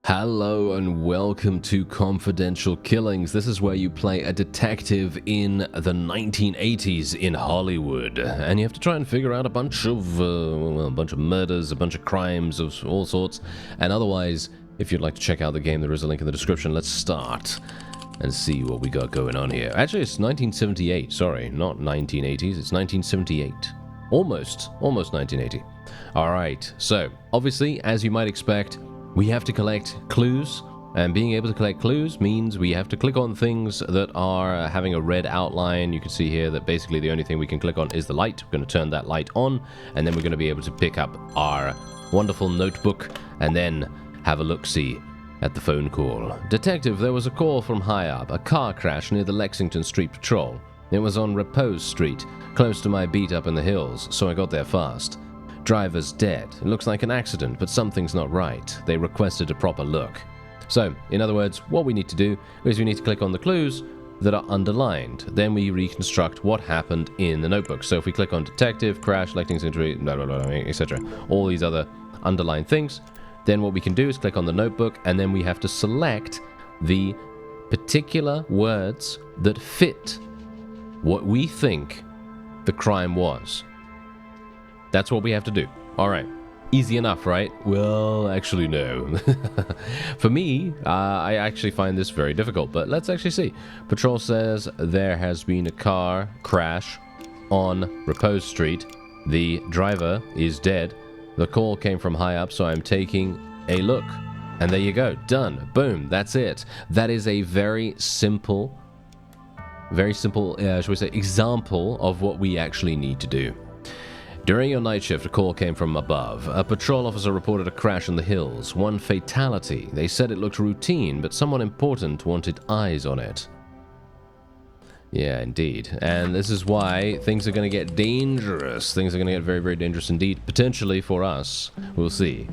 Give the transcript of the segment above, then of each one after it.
Hello and welcome to Confidential Killings. This is where you play a detective in the 1980s in Hollywood, and you have to try and figure out a bunch of murders, a bunch of crimes of all sorts. And otherwise, if you'd like to check out the game, there is a link in the description. Let's start and see what we got going on here. Actually, it's 1978. Sorry, not 1980s. It's 1978. Almost 1980. All right. So, obviously, as you might expect, we have to collect clues, and being able to collect clues means we have to click on things that are having a red outline. You can see here that basically the only thing we can click on is the light. We're going to turn that light on, and then we're going to be able to pick up our wonderful notebook and then have a look-see at the phone call. Detective, there was a call from high up, a car crash near the Lexington Street Patrol. It was on Repose Street, close to my beat up in the hills, so I got there fast. Driver's dead. It looks like an accident, but something's not right. They requested a proper look. So, in other words, what we need to do is we need to click on the clues that are underlined. Then we reconstruct what happened in the notebook. So if we click on detective, crash, Lexington Street, etc., all these other underlined things, then what we can do is click on the notebook, and then we have to select the particular words that fit what we think the crime was. That's what we have to do. All right. Easy enough, right? Well, actually, no. For me, I actually find this very difficult, but let's actually see. Patrol says there has been a car crash on Repose Street. The driver is dead. The call came from high up, so I'm taking a look. And there you go. Done. Boom. That's it. That is a very simple, shall we say, example of what we actually need to do. During your night shift, a call came from above. A patrol officer reported a crash in the hills. One fatality. They said it looked routine, but someone important wanted eyes on it. Yeah, indeed. And this is why things are going to get dangerous. Things are going to get very, very dangerous indeed. Potentially for us. We'll see.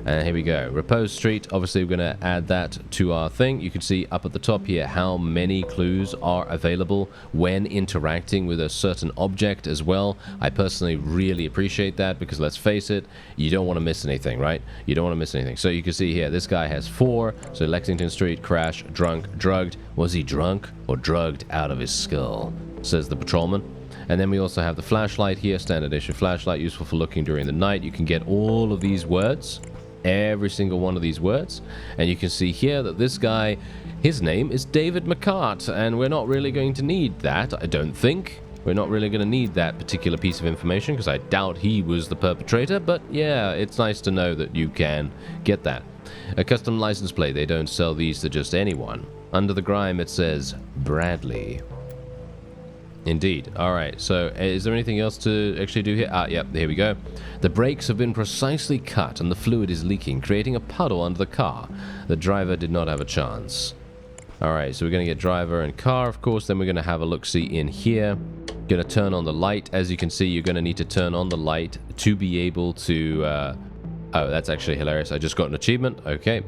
And here we go. Repose Street. Obviously, we're going to add that to our thing. You can see up at the top here how many clues are available when interacting with a certain object as well. I personally really appreciate that because let's face it, you don't want to miss anything, right? You don't want to miss anything. So you can see here, this guy has 4. So Lexington Street, crash, drunk, drugged. Was he drunk or drugged out of his skull? Says the patrolman. And then we also have the flashlight here, standard issue flashlight, useful for looking during the night. You can get all of these words. Every single one of these words, and you can see here that this guy, his name is David McCart, and we're not really going to need that, I don't think. We're not really going to need that particular piece of information because I doubt he was the perpetrator, but yeah, it's nice to know that you can get that. A custom license plate, they don't sell these to just anyone. Under the grime it says Bradley. Indeed. Alright, so is there anything else to actually do here? Yep, here we go. The brakes have been precisely cut and the fluid is leaking, creating a puddle under the car. The driver did not have a chance. Alright, so we're going to get driver and car, of course. Then we're going to have a look-see in here. Going to turn on the light. As you can see, you're going to need to turn on the light to be able to... Oh, that's actually hilarious. I just got an achievement. Okay.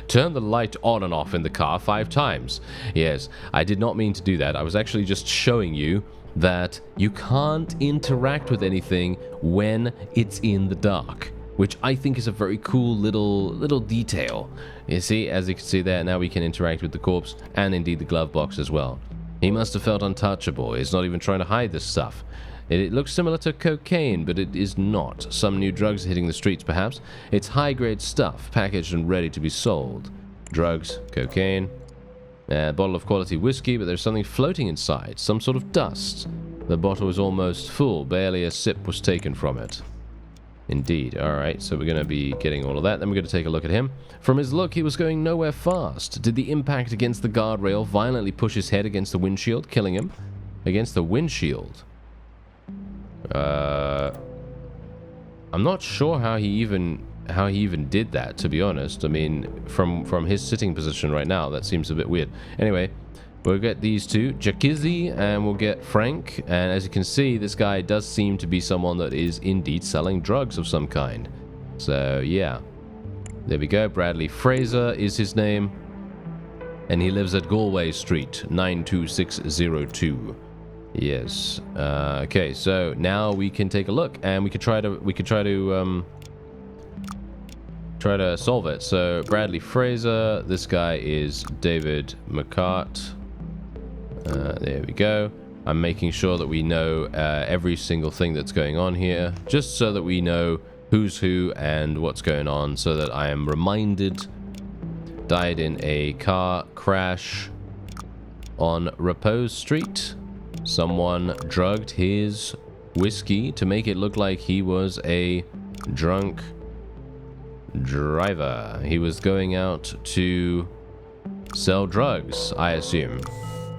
Turn the light on and off in the car 5 times. Yes, I did not mean to do that. I was actually just showing you that you can't interact with anything when it's in the dark, which I think is a very cool little detail. You see, as you can see there, now we can interact with the corpse and indeed the glove box as well. He must have felt untouchable. He's not even trying to hide this stuff. It looks similar to cocaine, but it is not. Some new drugs are hitting the streets, perhaps. It's high-grade stuff, packaged and ready to be sold. Drugs, cocaine, a bottle of quality whiskey, but there's something floating inside, some sort of dust. The bottle is almost full, barely a sip was taken from it. Indeed. Alright, so we're going to be getting all of that. Then we're going to take a look at him. From his look, he was going nowhere fast. Did the impact against the guardrail violently push his head against the windshield, killing him? Against the windshield? I'm not sure how he even did that, to be honest. I mean, from his sitting position right now, that seems a bit weird. Anyway, we'll get these two, Jakizzy, and we'll get Frank. And as you can see, this guy does seem to be someone that is indeed selling drugs of some kind. So, yeah. There we go. Bradley Fraser is his name. And he lives at Galway Street, 92602. Yes. Okay, so now we can take a look, and we could try to try to solve it. So Bradley Fraser, this guy is David McCart. There we go. I'm making sure that we know every single thing that's going on here, just so that we know who's who and what's going on, so that I am reminded. Died in a car crash on Repose Street. Someone drugged his whiskey to make it look like he was a drunk driver. He was going out to sell drugs, I assume.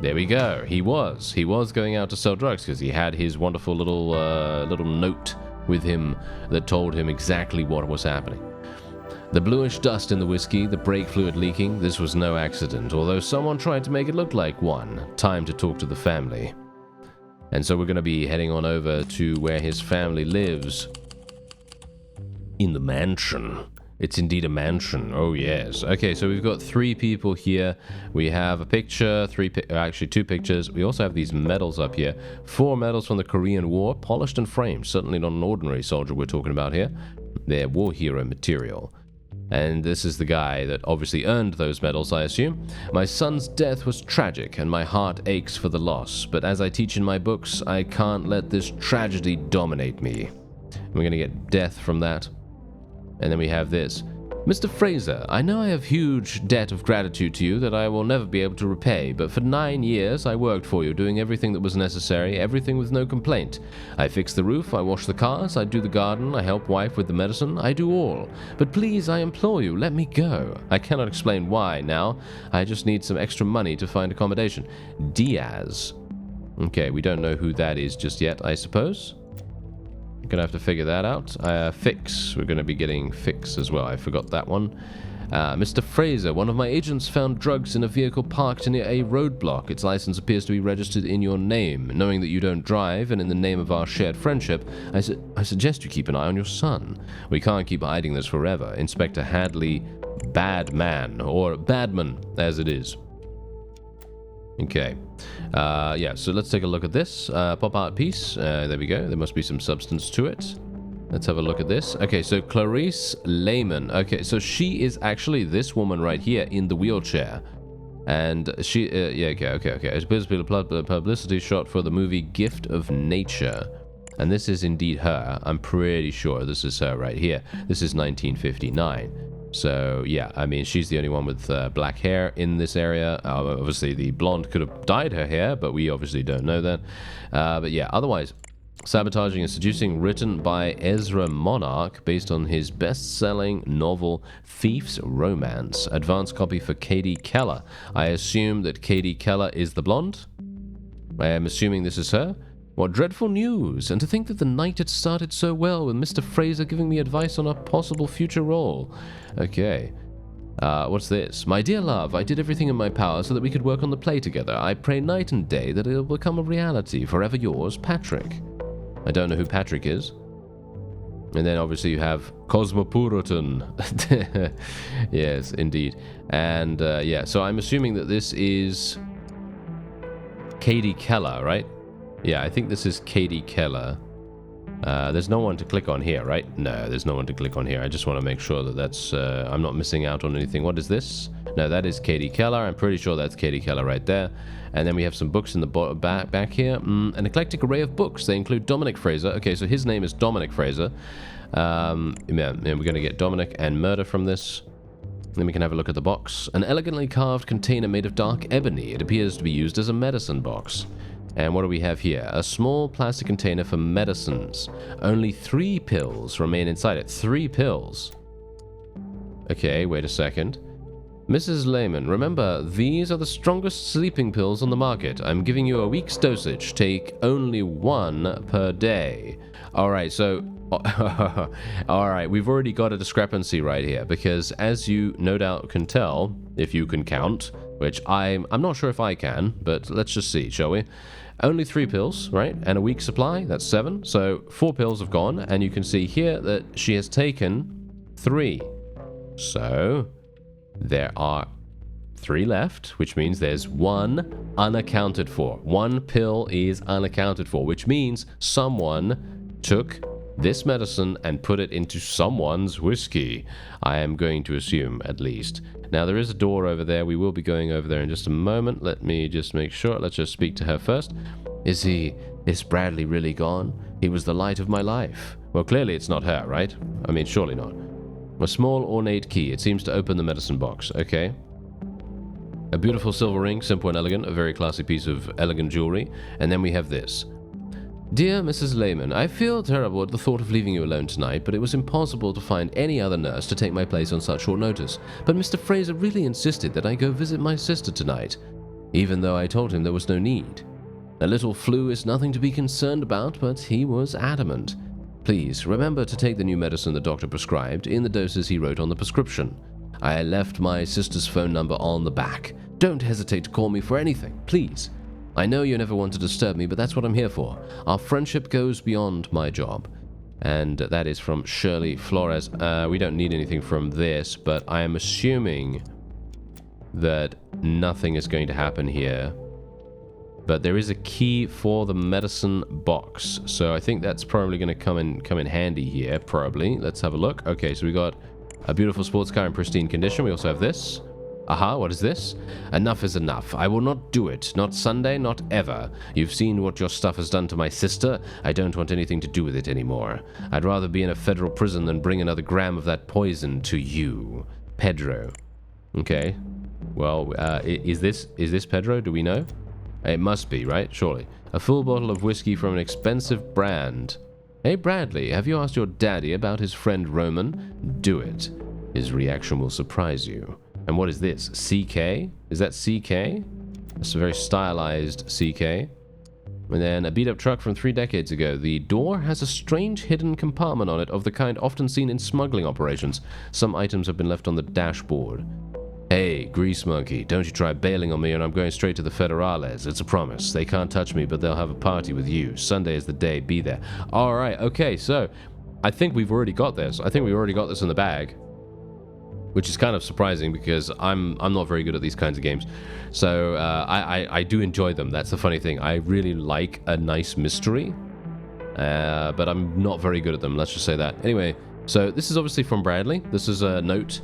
There we go. He was going out to sell drugs because he had his wonderful little note with him that told him exactly what was happening. The bluish dust in the whiskey, the brake fluid leaking, this was no accident, although someone tried to make it look like one. Time to talk to the family. And so we're going to be heading on over to where his family lives. In the mansion. It's indeed a mansion. Oh, yes. Okay, so we've got 3 people here. We have a picture, actually 2 pictures. We also have these medals up here. 4 medals from the Korean War, polished and framed. Certainly not an ordinary soldier we're talking about here. They're war hero material. And this is the guy that obviously earned those medals, I assume. My son's death was tragic, and my heart aches for the loss. But as I teach in my books, I can't let this tragedy dominate me. We're going to get death from that. And then we have this. Mr. Fraser, I know I have huge debt of gratitude to you that I will never be able to repay, but for 9 years I worked for you, doing everything that was necessary, everything with no complaint. I fix the roof, I wash the cars, I do the garden, I help wife with the medicine, I do all. But please, I implore you, let me go. I cannot explain why now. I just need some extra money to find accommodation. Diaz. Okay, we don't know who that is just yet, I suppose. Gonna have to figure that out. Fix. We're gonna be getting Fix as well. I forgot that one. Mr. Fraser, one of my agents found drugs in a vehicle parked near a roadblock. Its license appears to be registered in your name. Knowing that you don't drive, and in the name of our shared friendship, I suggest you keep an eye on your son. We can't keep hiding this forever. Inspector Hadley Badman, or Badman, as it is. Okay. Yeah, so let's take a look at this. Pop art piece. There we go. There must be some substance to it. Let's have a look at this. Okay, so Clarice Lehman. Okay, so she is actually this woman right here in the wheelchair. And she, yeah, okay. It's supposed to be a publicity shot for the movie Gift of Nature. And this is indeed her. I'm pretty sure this is her right here. This is 1959. So, yeah, I mean, she's the only one with black hair in this area. Obviously, the blonde could have dyed her hair, but we obviously don't know that. But yeah, otherwise, Sabotaging and Seducing, written by Ezra Monarch, based on his best-selling novel Thief's Romance. Advance copy for Katie Keller. I assume that Katie Keller is the blonde. I am assuming this is her. What dreadful news! And to think that the night had started so well with Mr. Fraser giving me advice on a possible future role. Okay. What's this? My dear love, I did everything in my power so that we could work on the play together. I pray night and day that it will become a reality. Forever yours, Patrick. I don't know who Patrick is. And then obviously you have Cosmopolitan. Yes, indeed. And yeah, so I'm assuming that this is Katie Keller, right? Yeah, I think this is Katie Keller. There's no one to click on here, right? No, there's no one to click on here. I just want to make sure that that's... I'm not missing out on anything. What is this? No, that is Katie Keller. I'm pretty sure that's Katie Keller right there. And then we have some books in the back here. An eclectic array of books. They include Dominic Fraser. Okay, so his name is Dominic Fraser. And we're going to get Dominic and Murder from this. Then we can have a look at the box. An elegantly carved container made of dark ebony. It appears to be used as a medicine box. And what do we have here? A small plastic container for medicines. Only 3 pills remain inside it. 3 pills. Okay, wait a second. Mrs. Lehman, remember, these are the strongest sleeping pills on the market. I'm giving you a week's dosage. Take only 1 per day. Alright, so... Alright, we've already got a discrepancy right here. Because as you no doubt can tell, if you can count, which I'm not sure if I can, but let's just see, shall we? Only 3 pills, right? And a week's supply, that's 7. So 4 pills have gone, and you can see here that she has taken 3. So there are 3 left, which means there's 1 unaccounted for. 1 pill is unaccounted for, which means someone took this medicine and put it into someone's whiskey. I am going to assume, at least. Now, there is a door over there. We will be going over there in just a moment. Let me just make sure. Let's just speak to her first. Is Bradley really gone? He was the light of my life. Well, clearly it's not her, right? I mean, surely not. A small ornate key. It seems to open the medicine box. Okay. A beautiful silver ring, simple and elegant, a very classy piece of elegant jewelry. And then we have this. Dear Mrs. Lehman, I feel terrible at the thought of leaving you alone tonight, but it was impossible to find any other nurse to take my place on such short notice. But Mr. Fraser really insisted that I go visit my sister tonight, even though I told him there was no need. A little flu is nothing to be concerned about, but he was adamant. Please remember to take the new medicine the doctor prescribed in the doses he wrote on the prescription. I left my sister's phone number on the back. Don't hesitate to call me for anything, please. I know you never want to disturb me, but that's what I'm here for. Our friendship goes beyond my job. And that is from Shirley Flores. We don't need anything from this, but I am assuming that nothing is going to happen here. But there is a key for the medicine box, so I think that's probably going to come in handy here, probably. Let's have a look. Okay, so we got a beautiful sports car in pristine condition. We also have this. Aha, what is this? Enough is enough. I will not do it. Not Sunday, not ever. You've seen what your stuff has done to my sister. I don't want anything to do with it anymore. I'd rather be in a federal prison than bring another gram of that poison to you. Pedro. Okay. Well, is this Pedro? Do we know? It must be, right? Surely. A full bottle of whiskey from an expensive brand. Hey, Bradley, have you asked your daddy about his friend Roman? Do it. His reaction will surprise you. And what is this? CK? Is that CK? That's a very stylized CK. And then a beat-up truck from 3 decades ago. The door has a strange hidden compartment on it of the kind often seen in smuggling operations. Some items have been left on the dashboard. Hey, Grease Monkey, don't you try bailing on me and I'm going straight to the Federales. It's a promise. They can't touch me, but they'll have a party with you. Sunday is the day. Be there. Alright, okay, so I think we've already got this. I think we already got this in the bag. Which is kind of surprising because I'm not very good at these kinds of games. So I do enjoy them. That's the funny thing. I really like a nice mystery. But I'm not very good at them. Let's just say that. Anyway, so this is obviously from Bradley. This is a note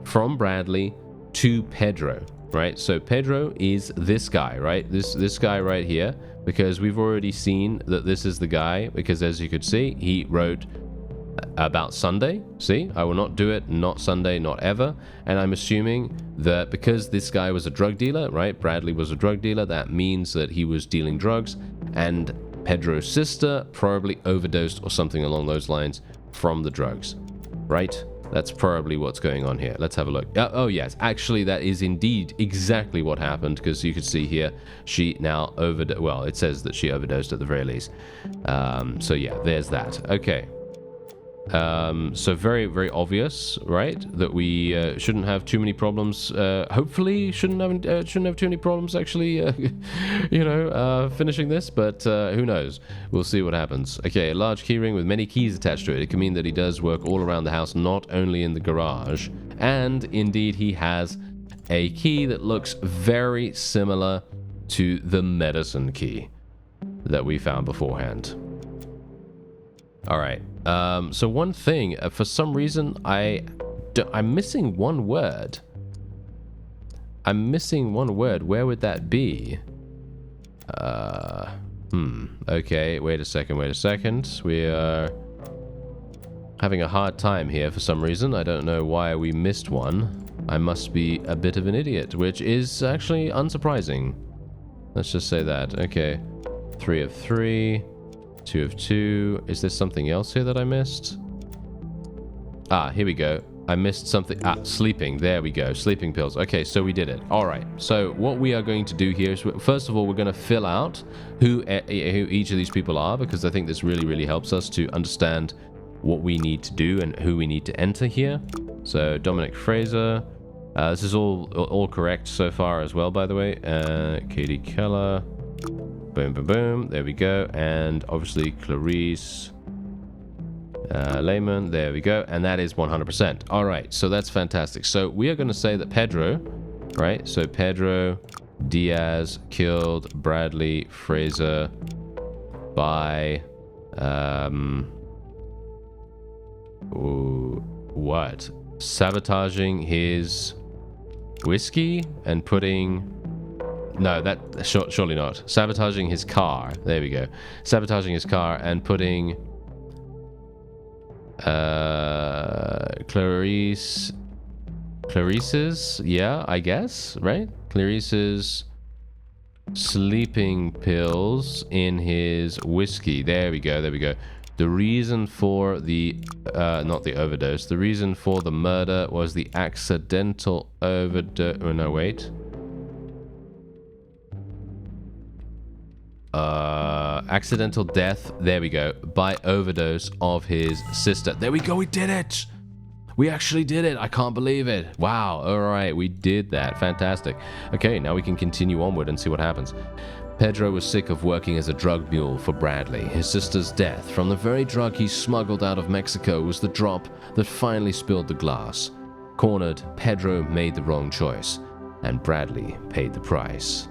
from Bradley to Pedro, right? So Pedro is this guy, right? This guy right here. Because we've already seen that this is the guy. Because as you could see, he wrote about Sunday. See, I will not do it, not Sunday, not ever. And I'm assuming that because this guy was a drug dealer, right? Bradley was a drug dealer. That means that he was dealing drugs. And Pedro's sister probably overdosed or something along those lines from the drugs, right? That's probably what's going on here. Let's have a look. Oh, yes. Actually, that is indeed exactly what happened because you could see here she now overdosed. Well, it says that she overdosed at the very least. So, yeah, there's that. Okay. So very, very obvious, right? That we shouldn't have too many problems. Hopefully, shouldn't have too many problems actually, finishing this. But who knows? We'll see what happens. Okay, a large keyring with many keys attached to it. It can mean that he does work all around the house, not only in the garage. And indeed, he has a key that looks very similar to the medicine key that we found beforehand. All right. So one thing, for some reason, I'm missing one word. I'm missing one word. Where would that be? Okay, wait a second. We are having a hard time here for some reason. I don't know why we missed one. I must be a bit of an idiot, which is actually unsurprising. Let's just say that. Okay. 3 of 3. 2 of 2. Is there something else here that I missed? Ah, here we go. I missed something. Ah, sleeping. There we go. Sleeping pills. Okay, so we did it. All right. So what we are going to do here is, first of all, we're going to fill out who each of these people are, because I think this really, really helps us to understand what we need to do and who we need to enter here. So Dominic Fraser. This is all correct so far as well, by the way. Katie Keller. Boom, boom, boom. There we go. And obviously Clarice Lehman. There we go. And that is 100%. All right. So that's fantastic. So we are going to say that Pedro, right? So Pedro Diaz killed Bradley Fraser by Ooh, what? Sabotaging his whiskey and putting... No, that surely not. Sabotaging his car. There we go. Sabotaging his car and putting Clarice's, yeah, I guess, right? Clarice's sleeping pills in his whiskey. There we go. There we go. The reason for the not the overdose. The reason for the murder was the accidental overdose. Oh, no, wait. Accidental death, there we go, by overdose of his sister. There we go, we did it! We actually did it, I can't believe it. Wow, alright, we did that, fantastic. Okay, now we can continue onward and see what happens. Pedro was sick of working as a drug mule for Bradley. His sister's death from the very drug he smuggled out of Mexico was the drop that finally spilled the glass. Cornered, Pedro made the wrong choice, and Bradley paid the price.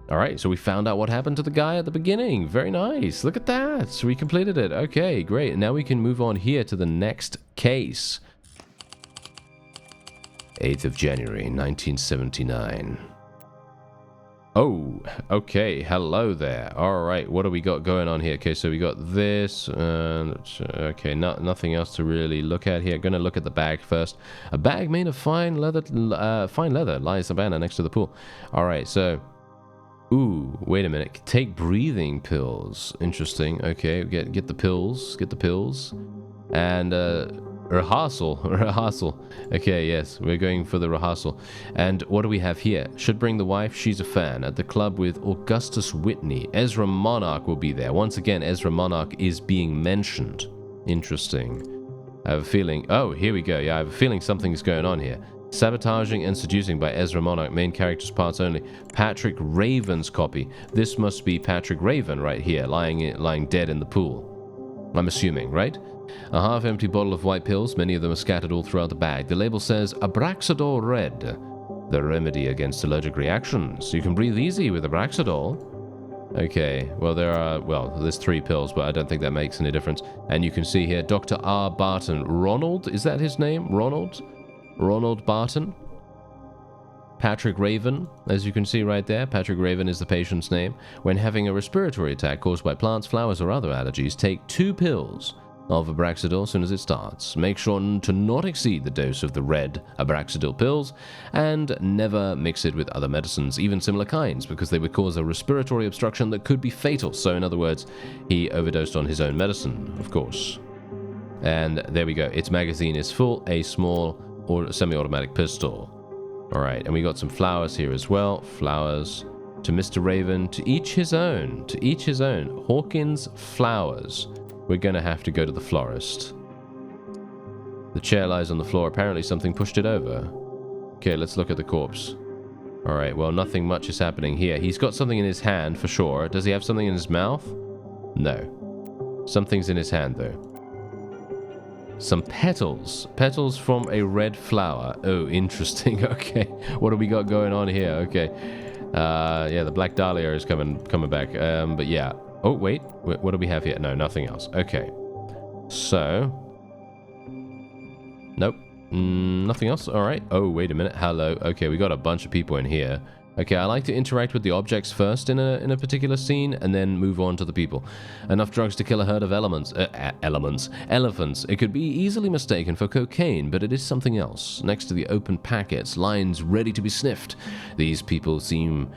Alright, so we found out what happened to the guy at the beginning. Very nice. Look at that. So we completed it. Okay, great. And now we can move on here to the next case. 8th of January, 1979. Oh, okay. Hello there. Alright, what do we got going on here? Okay, so we got this. Okay, nothing else to really look at here. Gonna look at the bag first. A bag made of fine leather lies abandoned next to the pool. Alright, so... Ooh, wait a minute. Take breathing pills. Interesting. Okay, get the pills. Get the pills. And rehearsal. Rehearsal. Okay, yes, we're going for the rehearsal. And what do we have here? Should bring the wife. She's a fan. At the club with Augustus Whitney. Ezra Monarch will be there. Once again, Ezra Monarch is being mentioned. Interesting. I have a feeling... Oh, here we go. Yeah, I have a feeling something's going on here. Sabotaging and Seducing by Ezra Monarch. Main characters parts only. Patrick Raven's copy. This must be Patrick Raven right here, lying dead in the pool. I'm assuming, right? A half-empty bottle of white pills. Many of them are scattered all throughout the bag. The label says Abraxador Red, the remedy against allergic reactions. You can breathe easy with Abraxador. Okay, well, there's 3 pills, but I don't think that makes any difference. And you can see here, Dr. R. Barton. Ronald, is that his name? Ronald Barton. Patrick Raven, as you can see right there. Patrick Raven is the patient's name. When having a respiratory attack caused by plants, flowers, or other allergies, take 2 pills of Abraxador as soon as it starts. Make sure to not exceed the dose of the red Abraxador pills, and never mix it with other medicines, even similar kinds, because they would cause a respiratory obstruction that could be fatal. So in other words, he overdosed on his own medicine, of course. And there we go. Its magazine is full, a small or semi-automatic pistol. Alright, and we got some flowers here as well. Flowers to Mr. Raven, to each his own. To each his own. Hawkins flowers. We're gonna have to go to the florist. The chair lies on the floor. Apparently something pushed it over. Okay, let's look at the corpse. Alright, well, nothing much is happening here. He's got something in his hand, for sure. Does he have something in his mouth? No. Something's in his hand, though. Some petals. Petals from a red flower. Oh, interesting. Okay. What do we got going on here? Okay. Yeah, the Black Dahlia is coming back. But yeah. Oh, wait. What do we have here? No, nothing else. Okay. So. Nope. Nothing else? Alright. Oh, wait a minute. Hello. Okay, we got a bunch of people in here. Okay, I like to interact with the objects first in a particular scene, and then move on to the people. Enough drugs to kill a herd of elephants. It could be easily mistaken for cocaine, but it is something else. Next to the open packets, lines ready to be sniffed. These people seem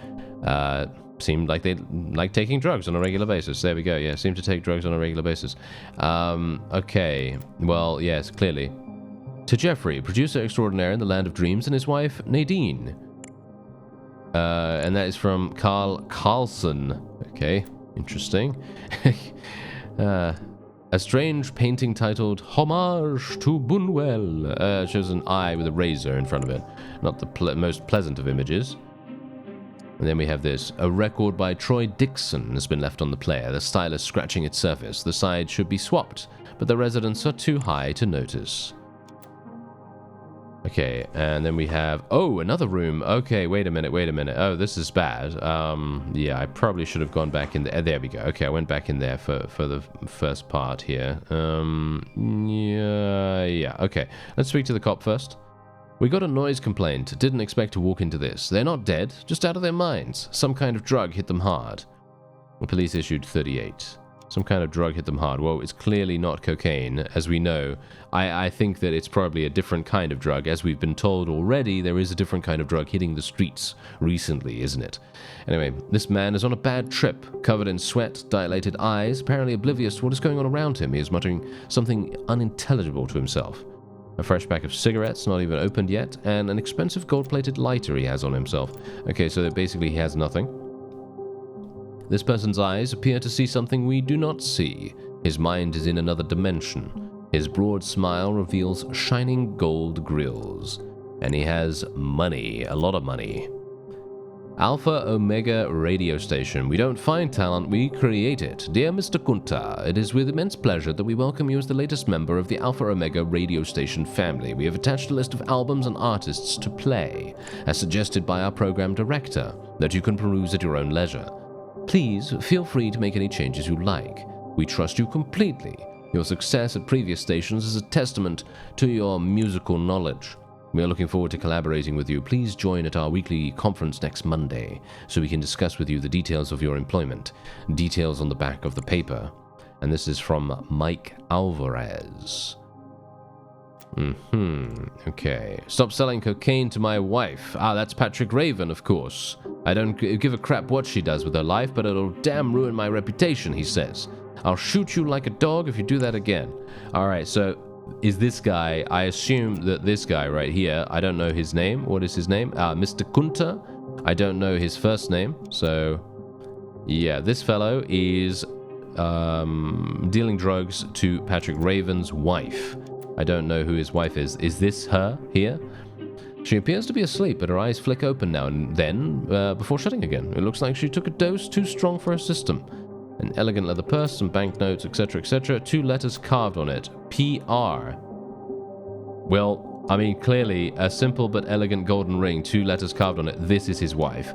like they like taking drugs on a regular basis. There we go. Yeah, seem to take drugs on a regular basis. Okay. Well, yes, clearly. To Jeffrey, producer extraordinaire in the Land of Dreams, and his wife, Nadine. And that is from Carl Carlson. Okay, interesting. A strange painting titled Homage to Bunwell. Shows an eye with a razor in front of it. Not the most pleasant of images. And then we have this. A record by Troy Dixon has been left on the player, the stylus scratching its surface. The sides should be swapped, but the resonance are too high to notice. Okay, and then we have... Oh, another room. Okay, wait a minute. Oh, this is bad. Yeah, I probably should have gone back in there. There we go. Okay, I went back in there for the first part here. Yeah, okay. Let's speak to the cop first. We got a noise complaint. Didn't expect to walk into this. They're not dead, just out of their minds. Some kind of drug hit them hard. The police issued 38. Some kind of drug hit them hard. Well, it's clearly not cocaine, as we know. I think that it's probably a different kind of drug. As we've been told already, there is a different kind of drug hitting the streets recently, isn't it? Anyway, this man is on a bad trip, covered in sweat, dilated eyes, apparently oblivious to what is going on around him. He is muttering something unintelligible to himself. A fresh pack of cigarettes, not even opened yet, and an expensive gold-plated lighter he has on himself. Okay, so that basically he has nothing. This person's eyes appear to see something we do not see. His mind is in another dimension. His broad smile reveals shining gold grills. And he has money, a lot of money. Alpha Omega radio station. We don't find talent, we create it. Dear Mr. Kunta, it is with immense pleasure that we welcome you as the latest member of the Alpha Omega radio station family. We have attached a list of albums and artists to play, as suggested by our program director, that you can peruse at your own leisure. Please feel free to make any changes you like. We trust you completely. Your success at previous stations is a testament to your musical knowledge. We are looking forward to collaborating with you. Please join at our weekly conference next Monday so we can discuss with you the details of your employment. Details on the back of the paper. And this is from Mike Alvarez. Okay. Stop selling cocaine to my wife. Ah, that's Patrick Raven, of course. I don't give a crap what she does with her life, but it'll damn ruin my reputation, he says. I'll shoot you like a dog if you do that again. Alright, so is this guy, I assume that this guy right here, I don't know his name. What is his name? Mr. Kunta. I don't know his first name. So, yeah, this fellow is dealing drugs to Patrick Raven's wife. I don't know who his wife is. Is this her here? She appears to be asleep, but her eyes flick open now and then before shutting again. It looks like she took a dose too strong for her system. An elegant leather purse, some banknotes, etc., etc. 2 letters carved on it. PR. Well, I mean, clearly, a simple but elegant golden ring, 2 letters carved on it. This is his wife.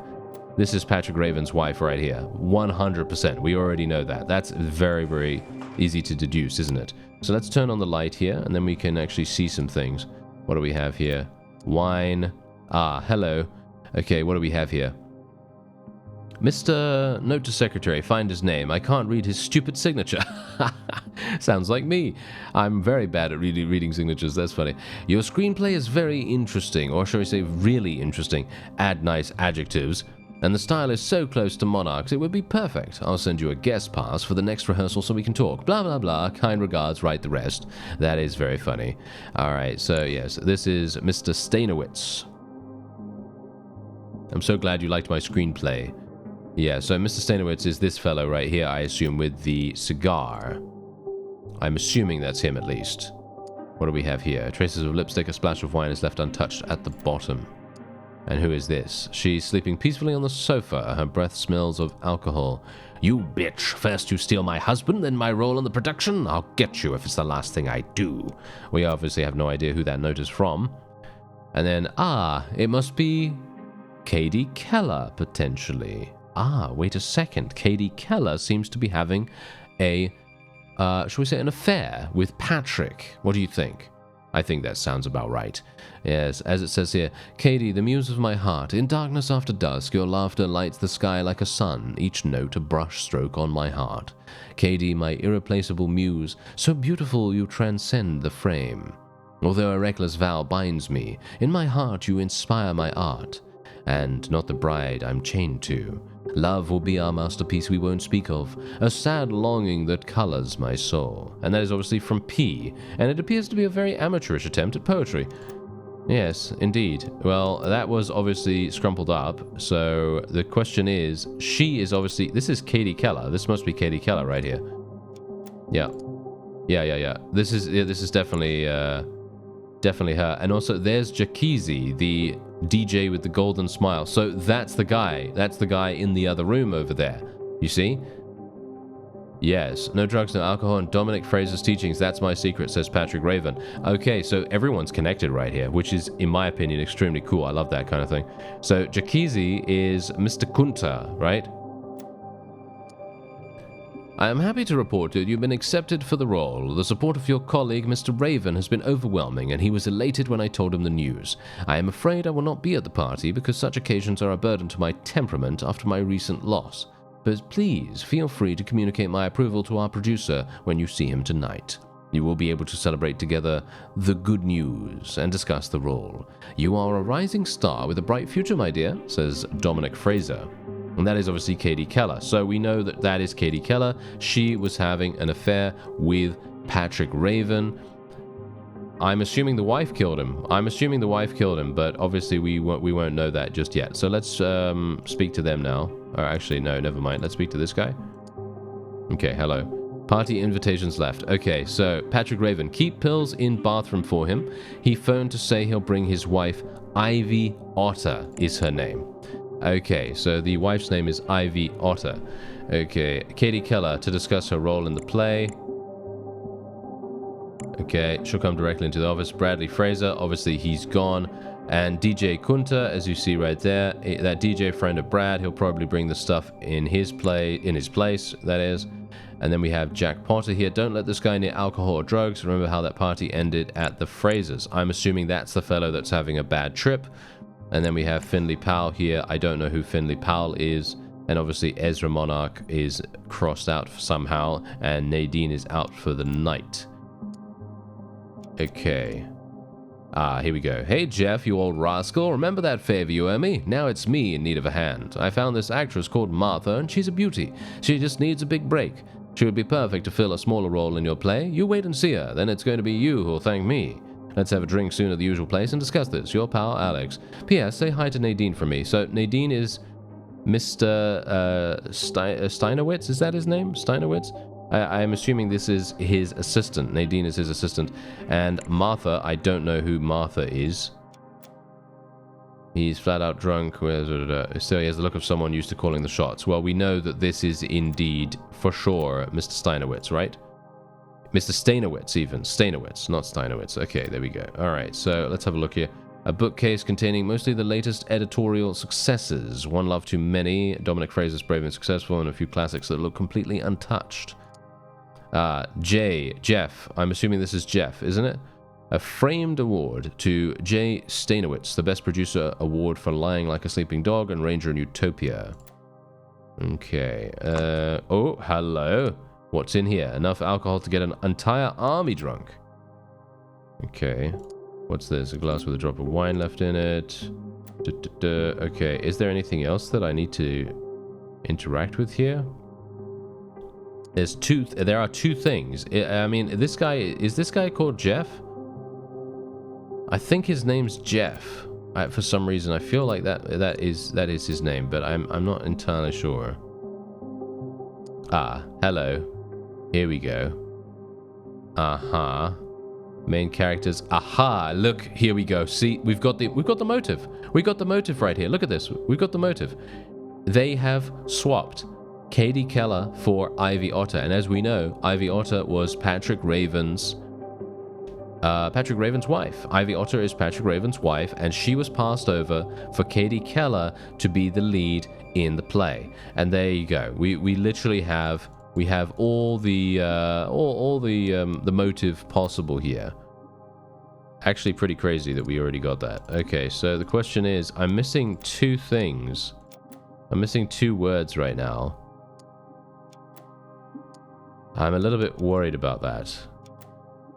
This is Patrick Raven's wife right here. 100%. We already know that. That's very, very easy to deduce, isn't it? So let's turn on the light here, and then we can actually see some things. What do we have here? Wine. Ah, hello. Okay, what do we have here? Mr. Note to Secretary, find his name. I can't read his stupid signature. Sounds like me. I'm very bad at reading signatures, that's funny. Your screenplay is very interesting, or shall we say really interesting. Add nice adjectives. And the style is so close to Monarch's, it would be perfect. I'll send you a guest pass for the next rehearsal so we can talk. Blah, blah, blah. Kind regards, write the rest. That is very funny. Alright, so yes, this is Mr. Stanowitz. I'm so glad you liked my screenplay. Yeah, so Mr. Stanowitz is this fellow right here, I assume, with the cigar. I'm assuming that's him, at least. What do we have here? Traces of lipstick, a splash of wine is left untouched at the bottom. And who is this? She's sleeping peacefully on the sofa. Her breath smells of alcohol. You bitch! First you steal my husband, then my role in the production? I'll get you if it's the last thing I do. We obviously have no idea who that note is from. And then, it must be Katie Keller, potentially. Wait a second. Katie Keller seems to be having a, shall we say, an affair with Patrick. What do you think? I think that sounds about right. Yes, as it says here, Katie, the muse of my heart, in darkness after dusk, your laughter lights the sky like a sun, each note a brush stroke on my heart. Katie, my irreplaceable muse, so beautiful you transcend the frame. Although a reckless vow binds me, in my heart you inspire my art, and not the bride I'm chained to. Love will be our masterpiece we won't speak of, a sad longing that colors my soul. And that is obviously from P, and it appears to be a very amateurish attempt at poetry. Yes, indeed. Well, that was obviously scrumpled up, so the question is, she is obviously, this is Katie Keller. This must be Katie Keller right here. Yeah. Yeah. This is definitely her. And also, there's Jakizi, the DJ with the golden smile. So that's the guy. That's the guy in the other room over there. You see? Yes, no drugs, no alcohol, and Dominic Fraser's teachings. That's my secret, says Patrick Raven. Okay, so everyone's connected right here, which is, in my opinion, extremely cool. I love that kind of thing. So Jakizi is Mr. Kunta, right? I am happy to report that you've been accepted for the role. The support of your colleague, Mr. Raven, has been overwhelming, and he was elated when I told him the news. I am afraid I will not be at the party because such occasions are a burden to my temperament after my recent loss. But please feel free to communicate my approval to our producer when you see him tonight. You will be able to celebrate together the good news and discuss the role. You are a rising star with a bright future, my dear, says Dominic Fraser. And that is obviously Katie Keller. So we know that that is Katie Keller. She was having an affair with Patrick Raven. I'm assuming the wife killed him. But obviously we won't know that just yet. So let's speak to them now. Or actually, no, never mind. Let's speak to this guy. Okay, hello. Party invitations left. Okay, so Patrick Raven, keep pills in bathroom for him. He phoned to say he'll bring his wife. Ivy Otter is her name. Okay, so the wife's name is Ivy Otter. Okay, Katie Keller to discuss her role in the play. Okay, she'll come directly into the office. Bradley Fraser, obviously he's gone. And DJ Kunta, as you see right there, that DJ friend of Brad, he'll probably bring the stuff in his place, that is. And then we have Jack Potter here. Don't let this guy near alcohol or drugs. Remember how that party ended at the Frasers. I'm assuming that's the fellow that's having a bad trip. And then we have Finley Powell here. I don't know who Finley Powell is. And obviously Ezra Monarch is crossed out somehow. And Nadine is out for the night. Okay. Here we go. Hey, Jeff, you old rascal. Remember that favor you owe me? Now it's me in need of a hand. I found this actress called Martha, and she's a beauty. She just needs a big break. She would be perfect to fill a smaller role in your play. You wait and see her. Then it's going to be you who'll thank me. Let's have a drink soon at the usual place and discuss this. Your pal, Alex. P.S. Say hi to Nadine for me. So Nadine is Mr. Steinowitz. Is that his name? Steinowitz? I'm assuming this is his assistant. Nadine is his assistant. And Martha, I don't know who Martha is. He's flat out drunk. Still, he has the look of someone used to calling the shots. Well, we know that this is indeed, for sure, Mr. Steinowitz, right? Mr. Stainowitz, even. Stainowitz, not Steinowitz. Okay, there we go. All right, so let's have a look here. A bookcase containing mostly the latest editorial successes. One Love Too Many, Dominic Fraser's Brave and Successful, and a few classics that look completely untouched. Jeff, I'm assuming this is Jeff, isn't it? A framed award to Jay Stainowitz, the Best Producer Award for Lying Like a Sleeping Dog and Ranger in Utopia. Okay, oh, hello. What's in here? Enough alcohol to get an entire army drunk. Okay, what's this? A glass with a drop of wine left in it. Okay, is there anything else that I need to interact with here? There are two things. I mean, is this guy called Jeff? I think his name's Jeff. For some reason, I feel like that is his name, but I'm not entirely sure. Hello. Here we go. Main characters. Look, here we go. See, we've got the motive. We got the motive right here. Look at this. We've got the motive. They have swapped Katie Keller for Ivy Otter, and as we know, Ivy Otter was Patrick Raven's wife. Ivy Otter is Patrick Raven's wife, and she was passed over for Katie Keller to be the lead in the play. And there you go. We literally have all the motive possible here. Actually, pretty crazy that we already got that. Okay, so the question is, I'm missing two things. I'm missing two words right now. I'm a little bit worried about that.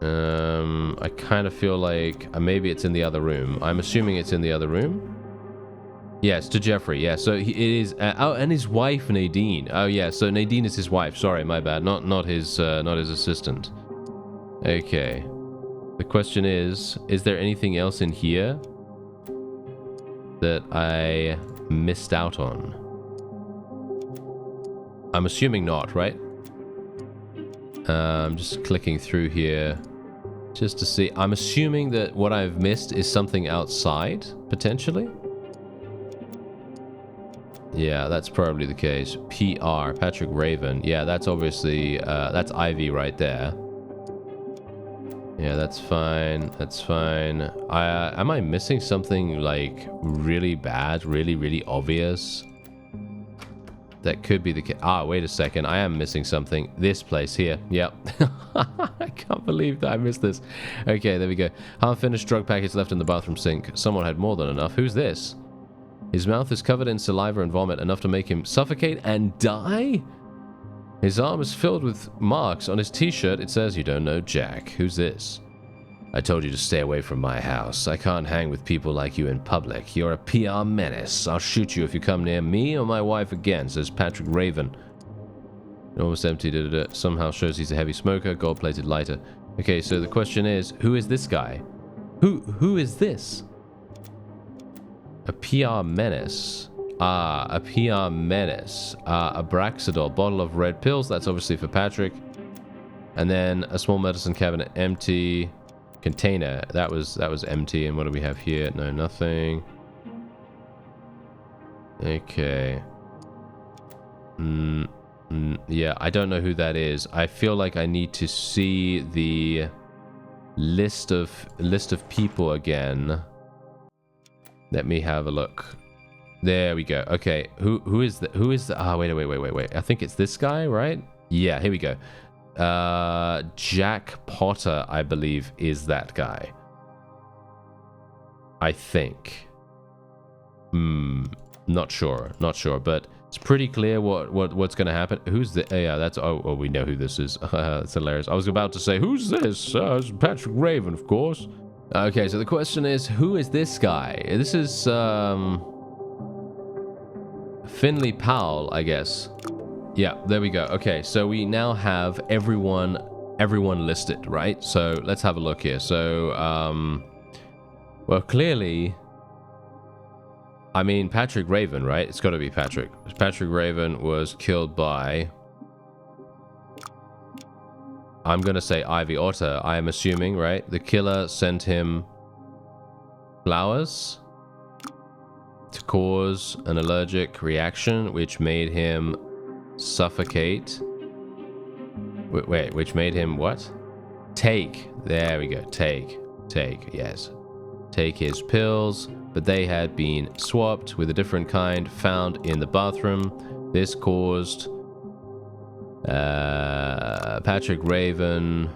I kind of feel like maybe it's in the other room. I'm assuming it's in the other room. Yes, to Jeffrey. Yeah, so it is. And his wife Nadine. Oh yeah, so Nadine is his wife. Sorry, my bad. Not his assistant. Okay. The question is there anything else in here that I missed out on? I'm assuming not, right? I'm just clicking through here just to see. I'm assuming that what I've missed is something outside, potentially. Yeah, that's probably the case. PR, Patrick Raven. Yeah, that's obviously, that's Ivy right there. Yeah, that's fine. That's fine. Am I missing something, like, really bad? Really, really obvious? That could be the case. Ah, wait a second. I am missing something. This place here. Yep. I can't believe that I missed this. Okay, there we go. Half-finished drug packets left in the bathroom sink. Someone had more than enough. Who's this? His mouth is covered in saliva and vomit, enough to make him suffocate and die? His arm is filled with marks. On his t-shirt, it says, "You don't know Jack." Who's this? I told you to stay away from my house. I can't hang with people like you in public. You're a PR menace. I'll shoot you if you come near me or my wife again, says Patrick Raven. Almost empty. Somehow shows he's a heavy smoker. Gold-plated lighter. Okay, so the question is, who is this guy? Who is this? A PR menace. Ah, a PR menace. A Braxidol. Bottle of red pills. That's obviously for Patrick. And then a small medicine cabinet. Empty. Container. That was empty. And what do we have here? No, nothing. Okay. Yeah, I don't know who that is. I feel like I need to see the list of people again. Let me have a look. There we go. Okay, who is the ah, wait. I think it's this guy, right? Yeah, here we go. Jack Potter, I believe, is that guy. I think. Not sure, but it's pretty clear what's going to happen. Who's the? Yeah, that's. Oh, we know who this is. That's hilarious. I was about to say, who's this? It's Patrick Raven, of course. Okay, so the question is, who is this guy? This is Finley Powell, I guess. Yeah, there we go. Okay, so we now have everyone listed, right? So let's have a look here. So, well, clearly, I mean, Patrick Raven, right? It's got to be Patrick. Patrick Raven was killed by, I'm going to say Ivy Otter, I am assuming, right? The killer sent him flowers to cause an allergic reaction, which made him suffocate. Wait, which made him what? Take. There we go. Take. Yes. Take his pills, but they had been swapped with a different kind found in the bathroom. This caused Patrick Raven,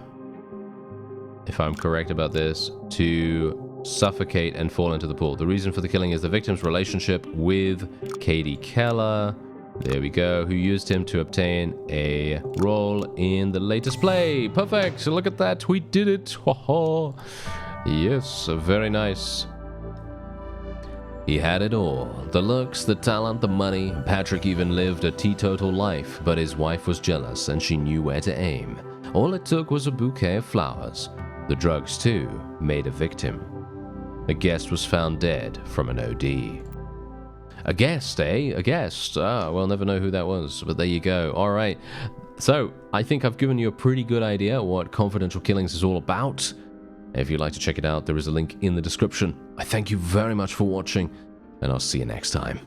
if I'm correct about this, to suffocate and fall into the pool. The reason for the killing is the victim's relationship with Katie Keller. There we go. Who used him to obtain a role in the latest play. Perfect. So look at that. We did it. Yes, very nice. He had it all. The looks, the talent, the money. Patrick even lived a teetotal life, but his wife was jealous and she knew where to aim. All it took was a bouquet of flowers. The drugs, too, made a victim. A guest was found dead from an OD. A guest, eh? A guest. Ah, we'll never know who that was, but there you go. All right. So, I think I've given you a pretty good idea what Confidential Killings is all about. If you'd like to check it out, there is a link in the description. I thank you very much for watching, and I'll see you next time.